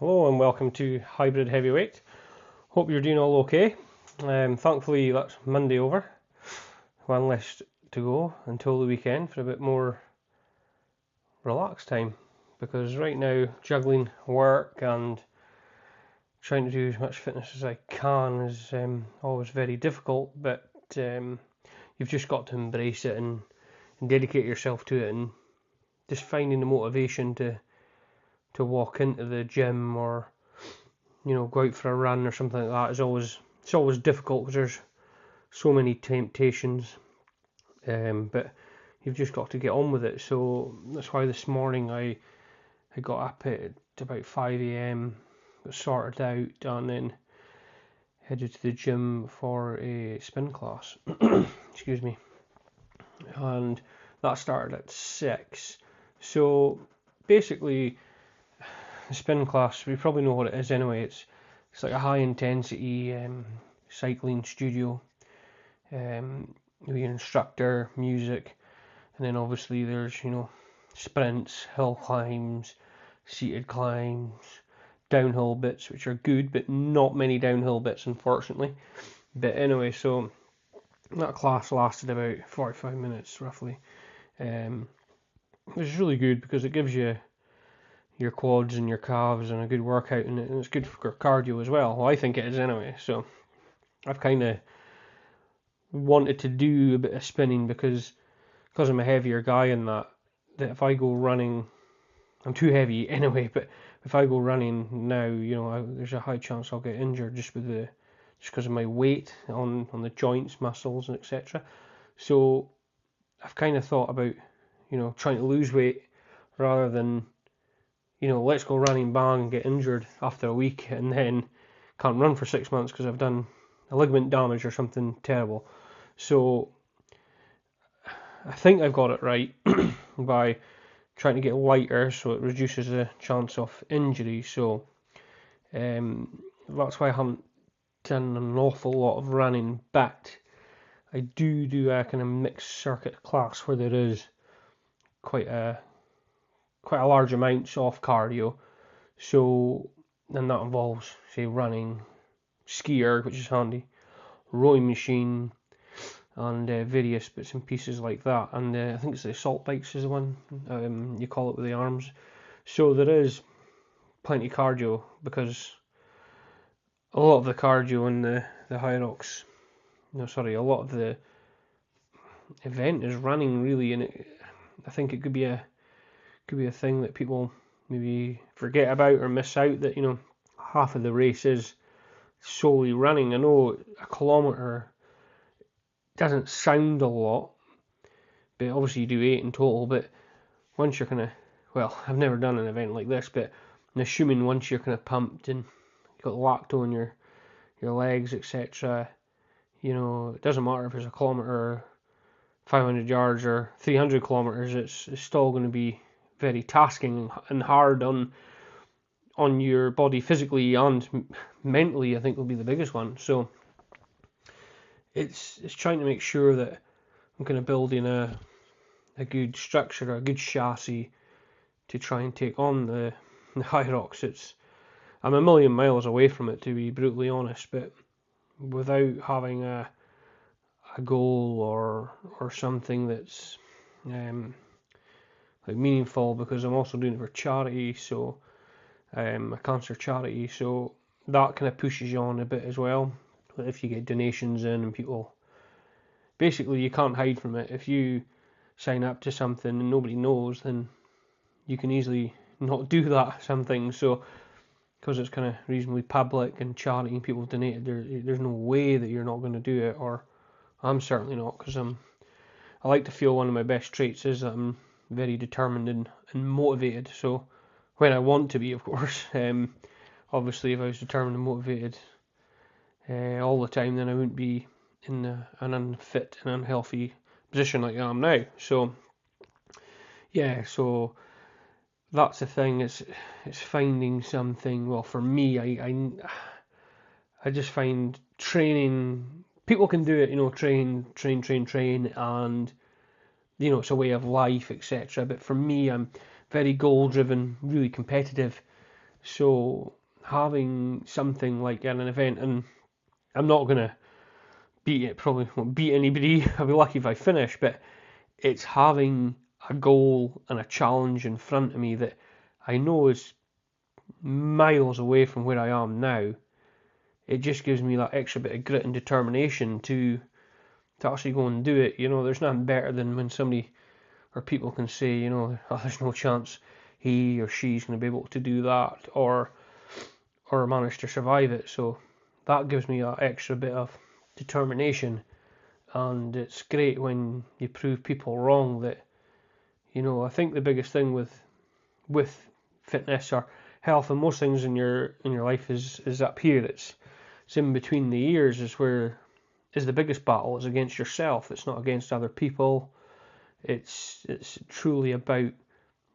Hello and welcome to Hybrid Heavyweight. Hope you're doing all okay. Thankfully that's Monday over. One less to go until the weekend for a bit more relaxed time. Because right now juggling work and trying to do as much fitness as I can is always very difficult. But you've just got to embrace it and dedicate yourself to it, and just finding the motivation to walk into the gym or go out for a run or something like that it's always difficult because there's so many temptations. But you've just got to get on with it. So that's why this morning I got up at about 5 a.m, got sorted out, and then headed to the gym for a spin class. Excuse me. And that started at 6. So basically, the spin class, we probably know what it is anyway. It's like a high intensity cycling studio with your instructor, music, and then obviously there's sprints, hill climbs, seated climbs, downhill bits, which are good, but not many downhill bits unfortunately. But anyway, so that class lasted about 45 minutes roughly, which is really good because it gives you your quads and your calves and a good workout, and it's good for cardio as well. Well, I think it is anyway. So I've kind of wanted to do a bit of spinning because I'm a heavier guy, and that if I go running, I'm too heavy anyway. But if I go running now, there's a high chance I'll get injured just because of my weight on the joints, muscles, and etc. So I've kind of thought about trying to lose weight rather than let's go running, bang, and get injured after a week and then can't run for 6 months because I've done a ligament damage or something terrible. So I think I've got it right by trying to get lighter so it reduces the chance of injury. So that's why I haven't done an awful lot of running, but I do a kind of mixed circuit class where there is quite a large amount of cardio. So then that involves, say, running, skier, which is handy, rowing machine, and various bits and pieces like that. And I think it's the assault bikes is the one you call it with the arms. So there is plenty of cardio because a lot of the cardio in the Hyrox, a lot of the event is running really, and I think it could be a thing that people maybe forget about or miss out, that half of the race is solely running. I know a kilometre doesn't sound a lot, but obviously you do 8 in total. But once you're I've never done an event like this, but I'm assuming once you're kind of pumped and you've got lacto in your legs, etc., it doesn't matter if it's a kilometre or 500 yards or 300 kilometres, it's still going to be very tasking and hard on your body physically and mentally. I think will be the biggest one. So it's trying to make sure that I'm kind of building a good structure, a good chassis to try and take on the Hyrox. I'm a million miles away from it, to be brutally honest, but without having a goal or something that's meaningful, because I'm also doing it for charity, so a cancer charity, so that kind of pushes you on a bit as well. If you get donations in and people, basically you can't hide from it. If you sign up to something and nobody knows, then you can easily not do that something. So because it's kind of reasonably public and charity and people have donated, there's no way that you're not going to do it, or I'm certainly not, because I like to feel one of my best traits is that I'm very determined and motivated. So when I want to be, of course. Obviously, if I was determined and motivated all the time, then I wouldn't be in an unfit and unhealthy position like I am now. So yeah, so that's the thing. It's finding something. Well, for me, I just find training. People can do it, train, and it's a way of life, etc. But for me, I'm very goal driven, really competitive. So having something like an event, and I'm not gonna probably won't beat anybody. I'll be lucky if I finish, but it's having a goal and a challenge in front of me that I know is miles away from where I am now. It just gives me that extra bit of grit and determination to actually go and do it. There's nothing better than when somebody or people can say, oh, there's no chance he or she's going to be able to do that or manage to survive it. So that gives me that extra bit of determination, and it's great when you prove people wrong. That I think the biggest thing with fitness or health and most things in your life is up here. It's in between the ears is where is the biggest battle. It's against yourself. It's not against other people. It's truly about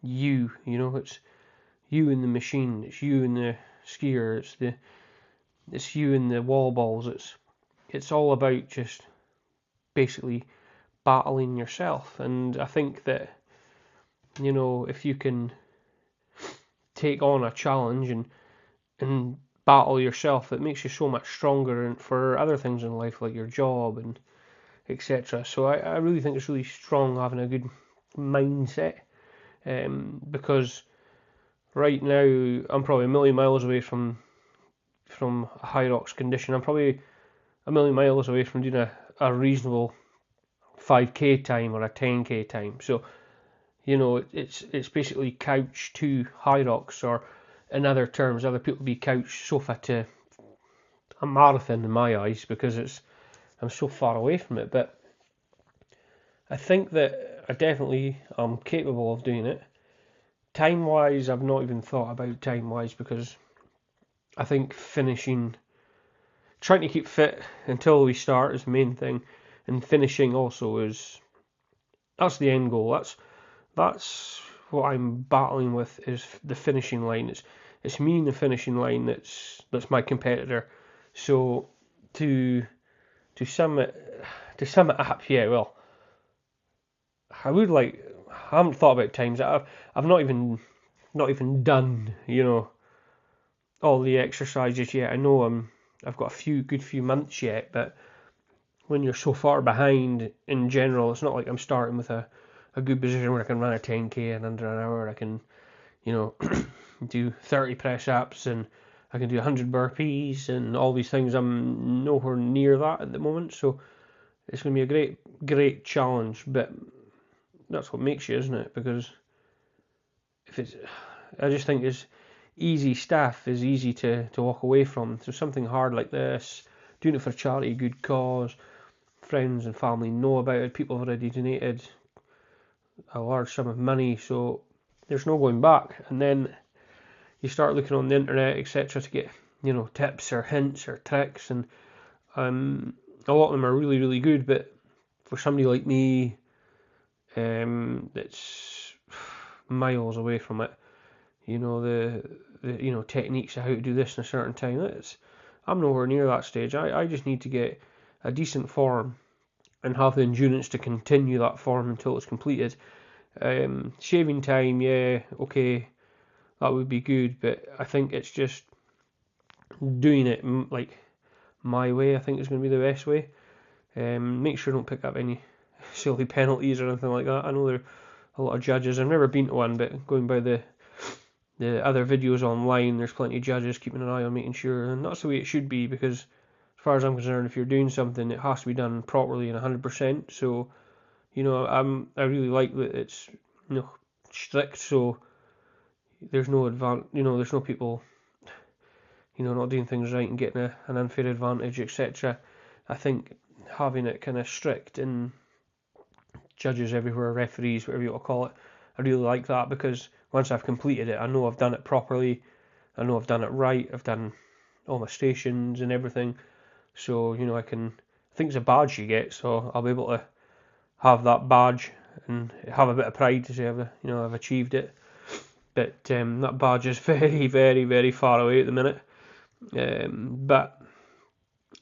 you. It's you in the machine. It's you in the skier. It's you in the wall balls. It's all about just basically battling yourself. And I think that if you can take on a challenge and battle yourself, it makes you so much stronger and for other things in life like your job and etc. So I really think it's really strong having a good mindset, because right now I'm probably a million miles away from a Hyrox condition. I'm probably a million miles away from doing a reasonable 5k time or a 10k time. So it's basically couch to Hyrox, or in other terms, other people be couch sofa to a marathon in my eyes, because I'm so far away from it. But I think that I definitely am capable of doing it. Time wise, I've not even thought about time wise, because I think trying to keep fit until we start is the main thing, and finishing also that's the end goal. That's what I'm battling with, is the finishing line. It's me in the finishing line that's my competitor. So to sum it up, yeah, well, I haven't thought about times. I've not even done all the exercises yet. I know I've got a good few months yet, but when you're so far behind in general, it's not like I'm starting with a good position where I can run a 10k in under an hour. I can do 30 press ups, and I can do 100 burpees and all these things. I'm nowhere near that at the moment, so it's going to be a great challenge. But that's what makes you, isn't it? Because I just think it's easy stuff is easy to walk away from. So something hard like this, doing it for charity, good cause, friends and family know about it. People have already donated a large sum of money, so there's no going back. And then you start looking on the internet, etc., to get tips or hints or tricks, and a lot of them are really, really good. But for somebody like me, that's miles away from it. The techniques of how to do this in a certain time. I'm nowhere near that stage. I just need to get a decent form and have the endurance to continue that form until it's completed. Shaving time, yeah, okay, that would be good, but I think it's just doing it like my way. I think is going to be the best way. Make sure I don't pick up any silly penalties or anything like that. I know there are a lot of judges. I've never been to one, but going by the other videos online, there's plenty of judges keeping an eye on making sure, and that's the way it should be, because as far as I'm concerned, if you're doing something, it has to be done properly and 100%. So, I really like that it's strict, so there's no there's no people not doing things right and getting an unfair advantage, etc. I think having it kind of strict and judges everywhere, referees, whatever you want to call it, I really like that, because once I've completed it, I know I've done it properly, I know I've done it right, I've done all my stations and everything. So I think it's a badge you get, so I'll be able to have that badge and have a bit of pride to say I've achieved it. But that badge is very, very, very far away at the minute. But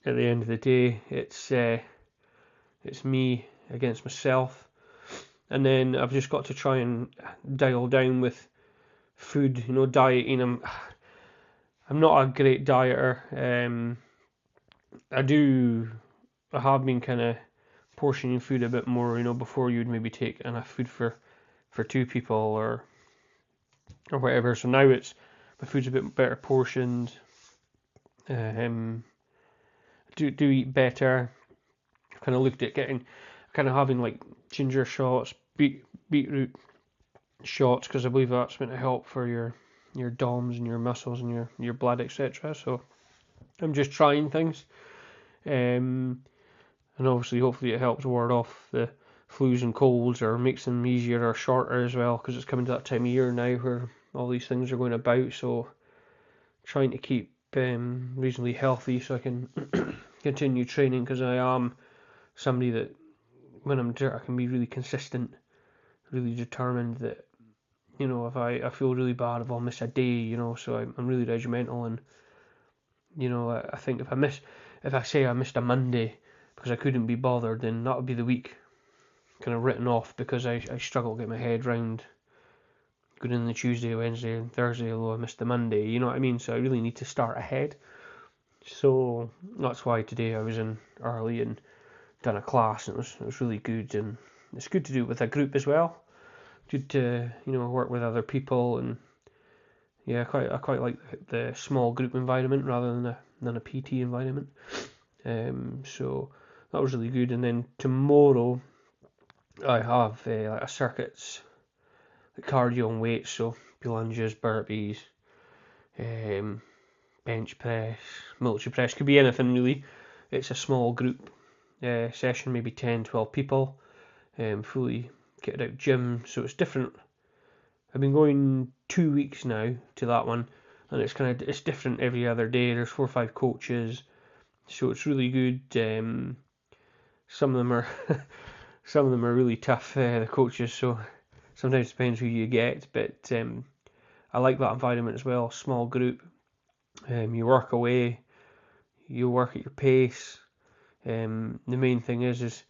at the end of the day, it's me against myself, and then I've just got to try and dial down with food, dieting. I'm not a great dieter. I have been kind of portioning food a bit more, before you'd maybe take enough food for two people or whatever. So now my food's a bit better portioned. Um, do eat better. I've kind of looked at having like ginger shots, beetroot shots, because I believe that's meant to help for your DOMs and your muscles and your blood, etc. So I'm just trying things, and obviously, hopefully, it helps ward off the flus and colds, or makes them easier or shorter as well, because it's coming to that time of year now where all these things are going about. So trying to keep reasonably healthy so I can continue training, because I am somebody that when I'm there I can be really consistent, really determined that if I feel really bad if I'll miss a day, so I'm really regimental, and I think if I say I missed a Monday because I couldn't be bothered, then that would be the week kind of written off, because I struggle to get my head round going in the Tuesday, Wednesday and Thursday, although I missed the Monday, you know what I mean? So I really need to start ahead. So that's why today I was in early and done a class, and it was really good, and it's good to do it with a group as well. Good to work with other people, and yeah, I quite like the small group environment rather than a PT environment. So that was really good. And then tomorrow I have like a circuits, cardio and weights, so lunges, burpees, bench press, military press, could be anything really. It's a small group session, maybe 10, 12 people, fully kitted out gym, so it's different. I've been going 2 weeks now to that one, and it's different every other day. There's 4 or 5 coaches, so it's really good. Some of them are really tough, the coaches, so sometimes it depends who you get, but I like that environment as well. Small group, you work away, you work at your pace. The main thing is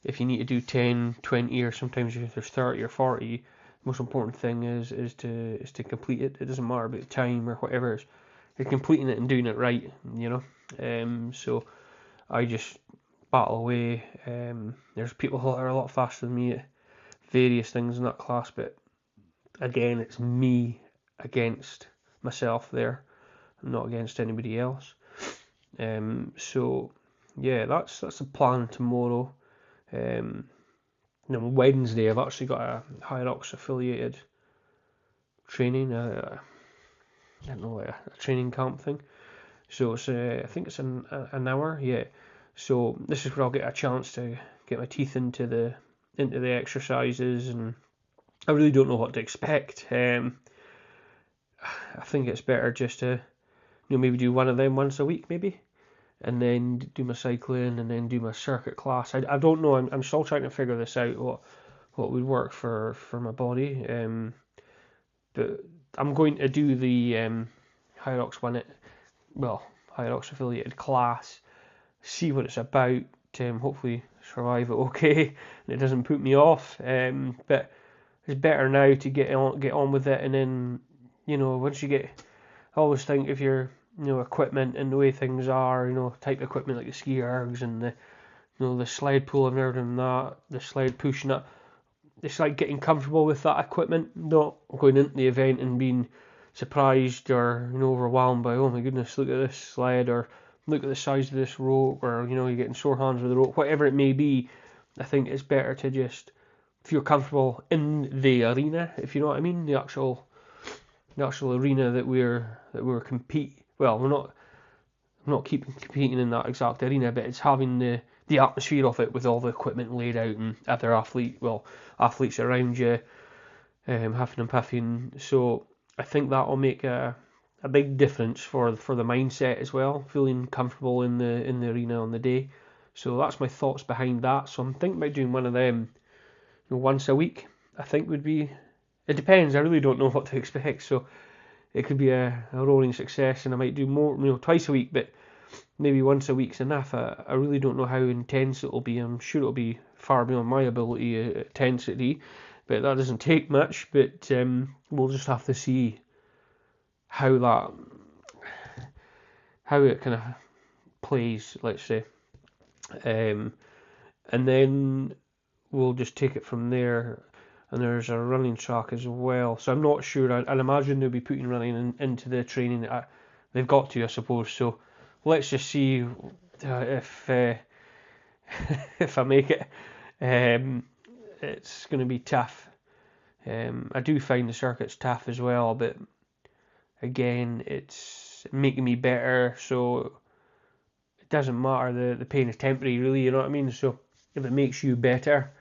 if you need to do 10, 20, or sometimes if there's 30 or 40, the most important thing is to complete it. It doesn't matter about the time or whatever. You're completing it and doing it right, So I just battle away. There's people that are a lot faster than me at various things in that class, but again, it's me against myself there. I'm not against anybody else. So yeah, that's the plan tomorrow. Wednesday I've actually got a Hyrox affiliated training. I don't know, a training camp thing. So it's I think it's an hour. Yeah. So this is where I'll get a chance to get my teeth into the exercises, and I really don't know what to expect. I think it's better just to maybe do one of them once a week, maybe, and then do my cycling, and then do my circuit class. I don't know. I'm still trying to figure this out. What would work for my body. But I'm going to do the Hyrox Hyrox affiliated class. See what it's about. Hopefully survive it okay, and it doesn't put me off. But it's better now to get on with it, and then once you get. I always think if your equipment and the way things are, type equipment like the ski ergs and the sled pull, I've never done that, the sled push and that. It's like getting comfortable with that equipment, not going into the event and being surprised or overwhelmed by, oh my goodness, look at this sled, or look at the size of this rope, or you're getting sore hands with the rope, whatever it may be. I think it's better to just feel comfortable in the arena, if you know what I mean, the actual arena that we're compete. Well, we're not competing in that exact arena, but it's having the atmosphere of it with all the equipment laid out and other athletes around you, huffing and puffing. So I think that'll make a big difference for the mindset as well, feeling comfortable in the arena on the day. So that's my thoughts behind that. So I'm thinking about doing one of them once a week. I think would be. It depends. I really don't know what to expect. So it could be a rolling success, and I might do more, twice a week, but maybe once a week's enough. I really don't know how intense it'll be. I'm sure it'll be far beyond my ability intensity, but that doesn't take much. But we'll just have to see how how it kind of plays, let's say, and then we'll just take it from there. And there's a running track as well, so I'm not sure. I'd imagine they'll be putting running into the training that they've got to, I suppose. So let's just see if if I make it. It's going to be tough. I do find the circuits tough as well, but again, it's making me better, so it doesn't matter. The pain is temporary, really. You know what I mean? So if it makes you better,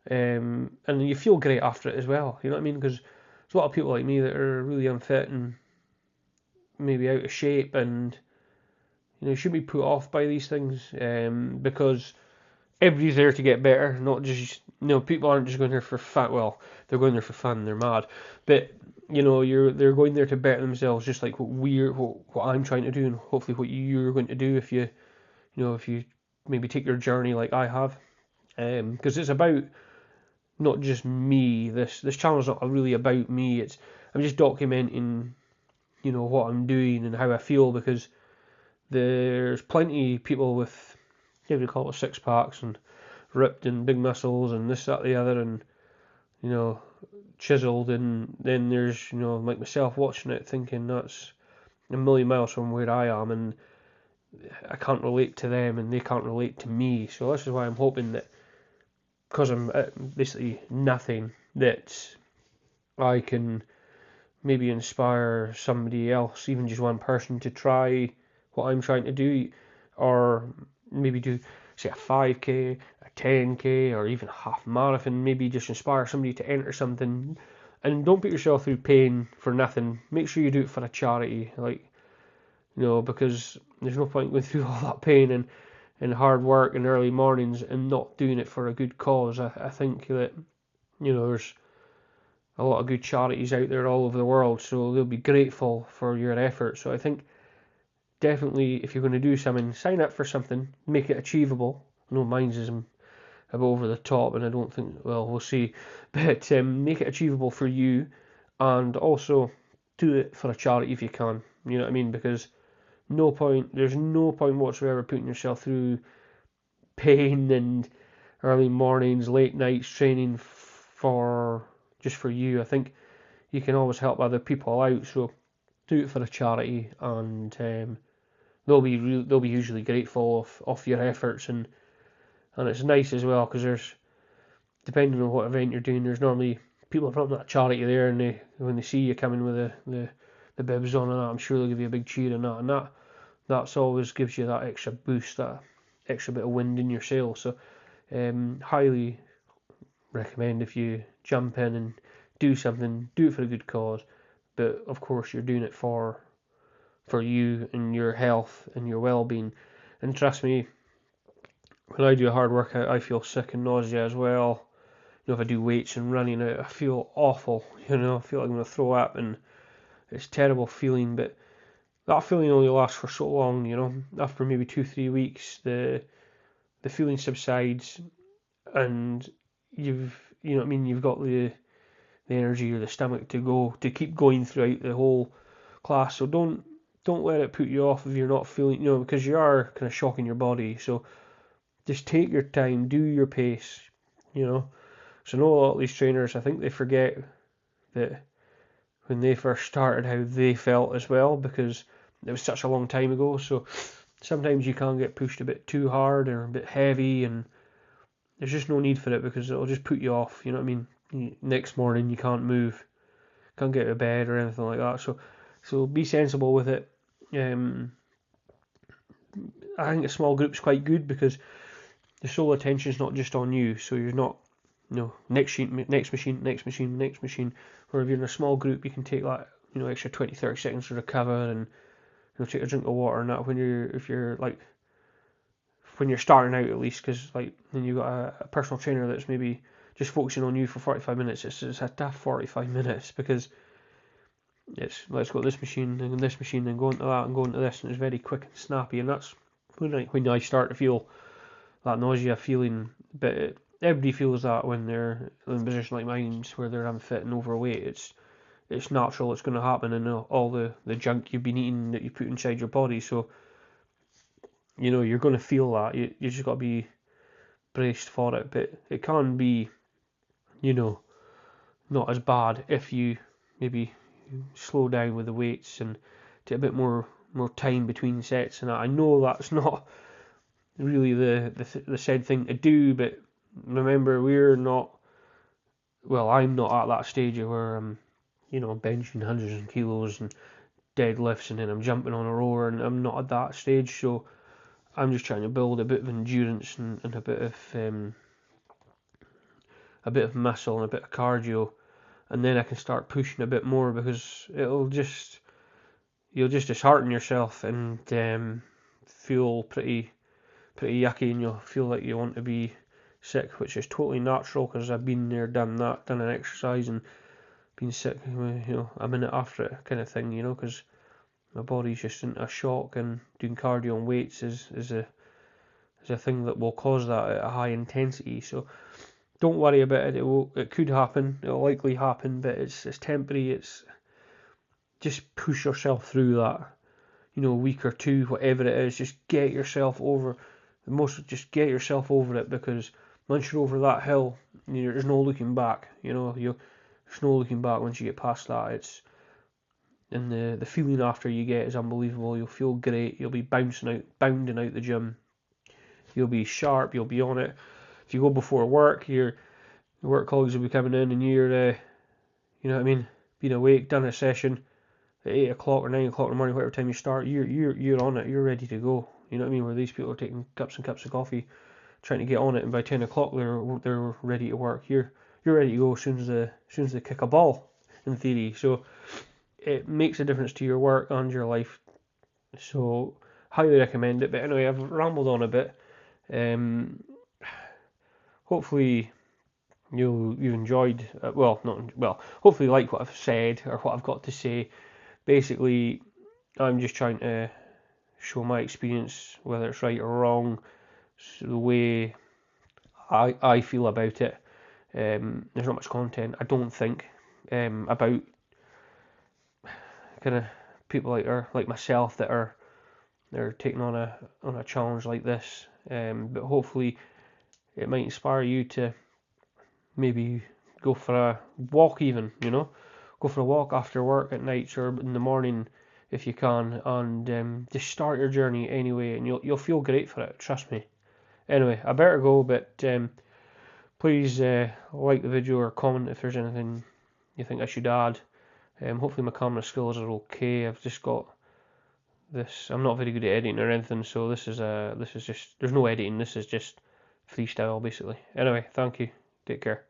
and you feel great after it as well. You know what I mean? Because there's a lot of people like me that are really unfit and maybe out of shape, and you shouldn't be put off by these things, because everybody's there to get better, not just people aren't just going there for fun. Well, they're going there for fun, they're mad, but they're going there to better themselves, just like what I'm trying to do, and hopefully what you're going to do if you maybe take your journey like I have, because it's about not just me. This channel is not really about me. I'm just documenting what I'm doing and how I feel, because there's plenty of people with, we call it, six packs and ripped and big muscles and this, that, the other, and chiseled, and then there's like myself watching it thinking that's a million miles from where I am, and I can't relate to them and they can't relate to me. So this is why I'm hoping that, because I'm basically nothing, that I can maybe inspire somebody else, even just one person, to try what I'm trying to do, or maybe do, say, a 5k, a 10k, or even a half marathon. Maybe just inspire somebody to enter something, and don't put yourself through pain for nothing. Make sure you do it for a charity, because there's no point going through all that pain and hard work and early mornings and not doing it for a good cause. I think that there's a lot of good charities out there all over the world, so they'll be grateful for your effort. So I think definitely, if you're going to do something, sign up for something, make it achievable. I know mine's is a bit over the top, and I don't think, well, we'll see, but make it achievable for you, and also do it for a charity if you can. You know what I mean? Because there's no point whatsoever putting yourself through pain and early mornings, late nights training just for you. I think you can always help other people out, so do it for a charity, and they'll be usually grateful of your efforts, and it's nice as well, because there's, depending on what event you're doing, there's normally people from that charity there, and when they see you coming with the bibs on and that, I'm sure they'll give you a big cheer and that, and that's always gives you that extra boost, that extra bit of wind in your sail. So highly recommend, if you jump in and do something, do it for a good cause, but of course you're doing it for you and your health and your well-being. And trust me, when I do a hard workout, I feel sick and nausea as well. If I do weights and running, I feel awful. I feel like I'm going to throw up, and it's a terrible feeling. But that feeling only lasts for so long. After maybe 2-3 weeks, the feeling subsides, and you've got the energy or the stomach to keep going throughout the whole class. So don't let it put you off if you're not feeling, because you are kind of shocking your body. So just take your time, do your pace. So I know a lot of these trainers, I think they forget that when they first started, how they felt as well, because it was such a long time ago. So sometimes you can get pushed a bit too hard or a bit heavy, and there's just no need for it, because it'll just put you off. You know what I mean? Next morning you can't move, can't get out of bed or anything like that. So be sensible with it. I think a small group's quite good, because the sole attention's not just on you, so you're not, next machine. Where if you're in a small group, you can take that, extra 20-30 seconds to recover, and take a drink of water and that when you're starting out, at least, because when you've got a personal trainer that's maybe just focusing on you for 45 minutes, it's a tough 45 minutes, because it's, let's go to this machine and this machine and go into that and go into this, and it's very quick and snappy, and that's when I start to feel that nausea feeling. But everybody feels that when they're in a position like mine, where they're unfit and overweight. it's natural, it's going to happen, and all the junk you've been eating that you put inside your body. So you're going to feel that. You just got to be braced for it. But it can be not as bad if you maybe slow down with the weights and take a bit more time between sets. And I know that's not really the said thing to do, but remember, I'm not at that stage where I'm benching hundreds of kilos and deadlifts and then I'm jumping on a rower, and I'm not at that stage. So I'm just trying to build a bit of endurance and a bit of muscle and a bit of cardio, and then I can start pushing a bit more, because you'll just dishearten yourself and feel pretty yucky, and you'll feel like you want to be sick, which is totally natural, because I've been there, done that, done an exercise and been sick, a minute after it, kind of thing, because my body's just in a shock, and doing cardio and weights is a thing that will cause that at a high intensity. So don't worry about it. It could happen. It'll likely happen, but it's temporary. It's just push yourself through that. A week or two, whatever it is. Just get yourself over. Just get yourself over it, because once you're over that hill, there's no looking back. There's no looking back once you get past that. And the feeling after you get is unbelievable. You'll feel great. You'll be bounding out the gym. You'll be sharp. You'll be on it. If you go before work, your work colleagues will be coming in, and you're, being awake, done a session at 8 o'clock or 9 o'clock in the morning, whatever time you start, you're on it. You're ready to go. You know what I mean? Where these people are taking cups and cups of coffee, trying to get on it, and by 10 o'clock they're ready to work. You're ready to go as soon as they kick a ball, in theory. So it makes a difference to your work and your life. So highly recommend it. But anyway, I've rambled on a bit. Hopefully you enjoyed. Hopefully you like what I've said or what I've got to say. Basically, I'm just trying to show my experience, whether it's right or wrong, the way I feel about it. There's not much content, I don't think, about kind of people like myself that they're taking on a challenge like this. But hopefully it might inspire you to maybe go for a walk, even, go for a walk after work at night or in the morning if you can, and just start your journey anyway, and you'll feel great for it, trust me. Anyway, I better go, but please like the video or comment if there's anything you think I should add. Hopefully my camera skills are okay. I've just got this. I'm not very good at editing or anything, so this is just, there's no editing. This is just freestyle basically. Anyway, thank you. Take care.